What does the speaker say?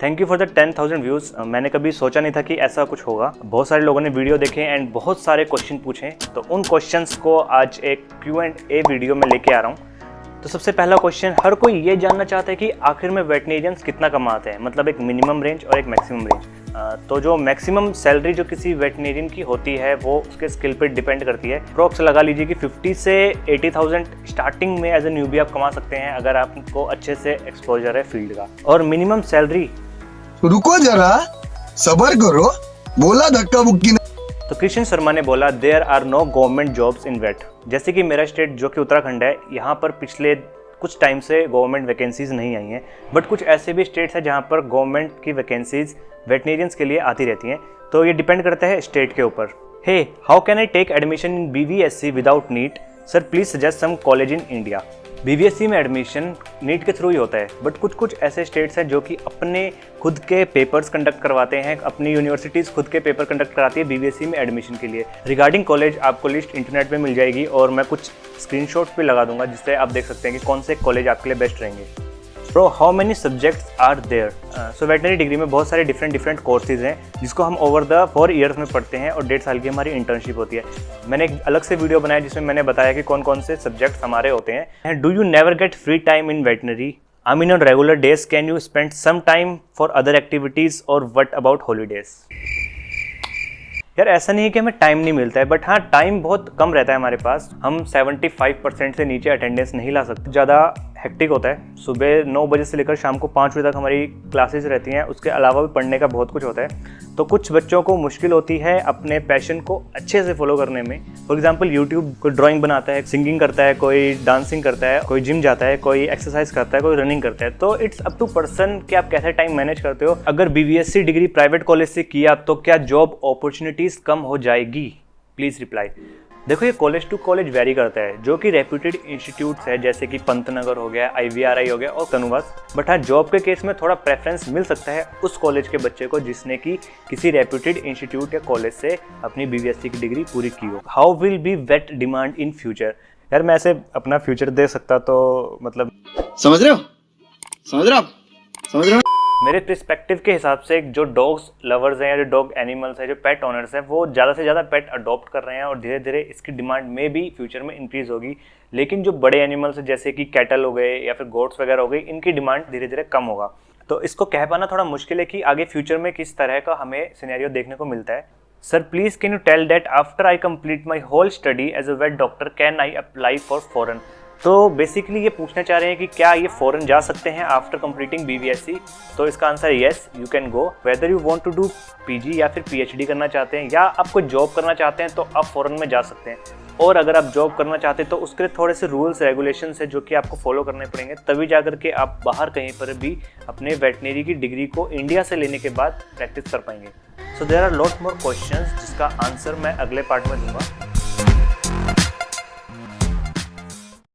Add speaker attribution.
Speaker 1: Thank you for the 10,000 views. मैंने कभी सोचा नहीं था कि ऐसा कुछ होगा। बहुत सारे लोगों ने वीडियो देखे एंड बहुत सारे क्वेश्चन पूछे, तो उन क्वेश्चंस को आज एक Q&A वीडियो में लेके आ रहा हूँ। तो सबसे पहला क्वेश्चन, हर कोई ये जानना चाहता है कि आखिर में वेटनेरियंस कितना कमाते हैं, मतलब एक मिनिमम रेंज और एक मैक्सिमम रेंज। तो जो मैक्सिमम सैलरी जो किसी वेटनेरियन की होती है वो उसके स्किल पे डिपेंड करती है। अप्रॉक्स लगा लीजिए कि 50 से 80,000 स्टार्टिंग में एज ए न्यूबी आप कमा सकते हैं अगर आपको अच्छे से एक्सपोजर है फील्ड का। और मिनिमम सैलरी,
Speaker 2: रुको जरा, सबर करो, बोला धक्का मुक्की।
Speaker 1: तो कृष्ण शर्मा ने बोला there are no government jobs in vet. जैसे कि मेरा स्टेट जो कि उत्तराखंड है, यहाँ पर पिछले कुछ टाइम से गवर्नमेंट वैकेंसीज नहीं आई हैं, बट कुछ ऐसे भी स्टेट्स हैं जहाँ पर गवर्नमेंट की वैकेंसीज वेटनेरियंस के लिए आती रहती हैं। तो ये डिपेंड करता है स्टेट के ऊपर। Hey, how can I take admission in BVSC without NEET? Sir please suggest some college in India. BVSC में एडमिशन नीट के थ्रू ही होता है, बट कुछ ऐसे स्टेट्स हैं जो कि अपने खुद के पेपर्स कंडक्ट करवाते हैं, अपनी यूनिवर्सिटीज़ खुद के पेपर कंडक्ट कराती है BVSC में एडमिशन के लिए। रिगार्डिंग कॉलेज आपको लिस्ट इंटरनेट पे मिल जाएगी और मैं कुछ स्क्रीनशॉट्स भी लगा दूंगा जिससे आप देख सकते हैं कि कौन से कॉलेज आपके लिए बेस्ट रहेंगे। Bro, how many subjects are there? So veterinary degree में बहुत सारे डिफरेंट कोर्सेज हैं जिसको हम ओवर द 4 ईयर्स में पढ़ते हैं और 1.5 साल की हमारी इंटर्नशिप होती है। मैंने एक अलग से वीडियो बनाया जिसमें मैंने बताया कि कौन कौन से सब्जेक्ट्स हमारे होते हैं। Do you never get free time in veterinary? I mean on regular days can you spend some time for other activities और व्हाट अबाउट हॉलीडेज? यार ऐसा नहीं है कि हमें टाइम नहीं मिलता है, बट हाँ टाइम बहुत कम रहता है हमारे पास। हम 75% से नीचे अटेंडेंस नहीं ला सकते। ज़्यादा हेक्टिक होता है। सुबह 9 बजे से लेकर शाम को 5 बजे तक हमारी क्लासेस रहती हैं। उसके अलावा भी पढ़ने का बहुत कुछ होता है। तो कुछ बच्चों को मुश्किल होती है अपने पैशन को अच्छे से फॉलो करने में। फॉर एग्जाम्पल यूट्यूब, कोई ड्राइंग बनाता है, सिंगिंग करता है, कोई डांसिंग करता है, कोई जिम जाता है, कोई एक्सरसाइज करता है, कोई रनिंग करता है। तो इट्स अप टू पर्सन कि आप कैसे टाइम मैनेज करते हो। अगर BVSC डिग्री प्राइवेट कॉलेज से किया तो क्या जॉब अपॉर्चुनिटीज़ कम हो जाएगी? Please reply. देखो, ये कॉलेज टू कॉलेज वेरी करता है। जो कि रेप्यूटेड इंस्टीट्यूट्स है जैसे कि पंतनगर हो गया, IVRI हो गया और कनुवास, बट हाँ जॉब के केस में थोड़ा प्रेफरेंस मिल सकता है उस कॉलेज के बच्चे को जिसने कि किसी रेप्यूटेड इंस्टीट्यूट या कॉलेज से अपनी BVSC की डिग्री पूरी की हो। How will be vet demand in future? यार मैं ऐसे अपना फ्यूचर दे सकता तो मतलब
Speaker 2: समझ रहे हो?
Speaker 1: मेरे पर्सपेक्टिव के हिसाब से जो डॉग्स लवर्स हैं या जो डॉग एनिमल्स हैं, जो पेट ओनर्स हैं, वो ज़्यादा से ज़्यादा पेट अडॉप्ट कर रहे हैं और धीरे धीरे इसकी डिमांड में भी फ्यूचर में इंक्रीज़ होगी। लेकिन जो बड़े एनिमल्स हैं जैसे कि कैटल हो गए या फिर गोट्स वगैरह हो गई, इनकी डिमांड धीरे धीरे कम होगा। तो इसको कह पाना थोड़ा मुश्किल है कि आगे फ्यूचर में किस तरह का हमें सिनेरियो देखने को मिलता है। Sir please can you tell that after I complete my whole study as a vet doctor can I apply for foreign? तो बेसिकली ये पूछना चाह रहे हैं कि क्या ये फॉरेन जा सकते हैं आफ्टर कंप्लीटिंग BVSC? तो इसका answer yes, you can go. Whether you want to do PG या फिर PhD करना चाहते हैं या आप कोई जॉब करना चाहते हैं तो आप फॉरेन में जा सकते हैं। और अगर आप जॉब करना चाहते हैं तो उसके लिए थोड़े से रूल्स रेगुलेशन है जो कि आपको फॉलो करने पड़ेंगे, तभी जा करके आप बाहर कहीं पर भी अपने वेटनरी की डिग्री को इंडिया से लेने के बाद प्रैक्टिस कर पाएंगे। So there are lot more questions जिसका आंसर मैं अगले पार्ट में दूंगा।